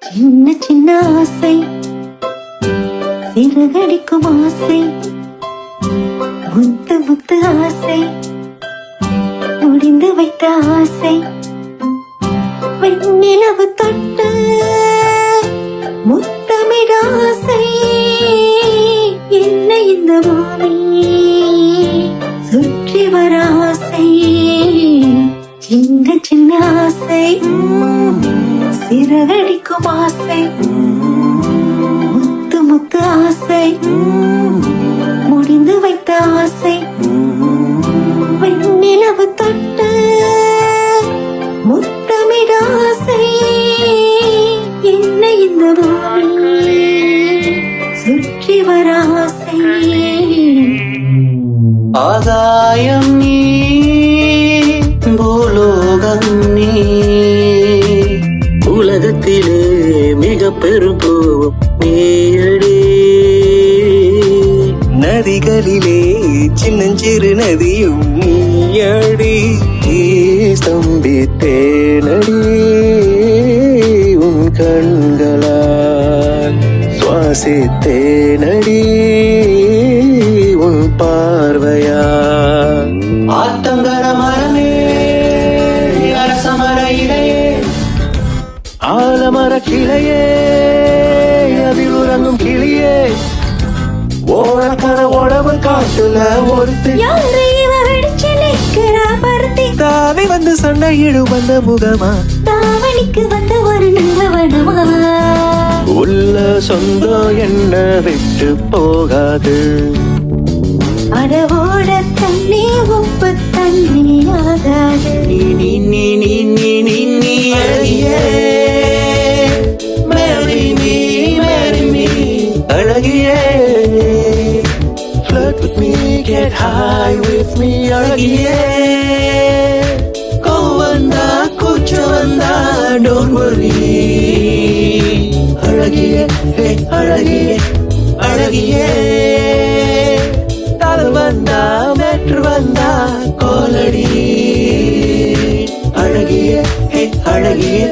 சின்ன சின்ன ஆசை, சிறகடிக்கும் ஆசை, முத்து முத்து ஆசை, முடிந்து வைத்த ஆசை, வெண்ணிலவு தொட்டு முத்தமிட ஆசை, என்ன இந்த பூமி சுற்றி வர ஆசை, சின்ன சின்ன ஆசை, சிறகடிக்கும் ஆசை, முத்து முத்து ஆசை, முடிந்து வைத்த ஆசை, வெண்ணிலவு தொட்டு முத்தமிட ஆசை, என்ன இந்த பூமி சுற்றி வர ஆசை. ஆகாயம் நீ, பூலோகம் நீ, உலகத்திலே மிக பெரும் பூவும் நீயடி. நதிகளிலே சின்னஞ்சிறு நதியும் நீயடி. ஸ்தம்பித்தேனடி உன் கண்களால், சுவாசித்தேனடி உன் பார்வையால். ஆத்தங்கர மரமே, அரசமர இலையே, ஆலமர கிளையே, அதில் உறங்கும் கிளியே, ஓரக்கர உடவு காட்டுல ஒருத்தி தாவி வந்து சண்டையிடும் வந்த முகமா, தாவணிக்கு வந்த ஒரு நங்கவனமா, உள்ள சொந்தம் என்ன விட்டு போகாது. அடவோட தண்ணி உப்பு தண்ணி ஆகாது. நீ நீ நீ நீ நீ நீ நீ அழகியே, marry me, marry me, அழகியே. Flirt with me, get high with me, அழகியே. கோவந்தா கூச்சம் வந்தா don't worry, அழகியே, ஹே அழகியே, அழகியே. காதல் வந்தா மேற்று வந்தா கோலடி, அழகியே, ஹே அழகியே.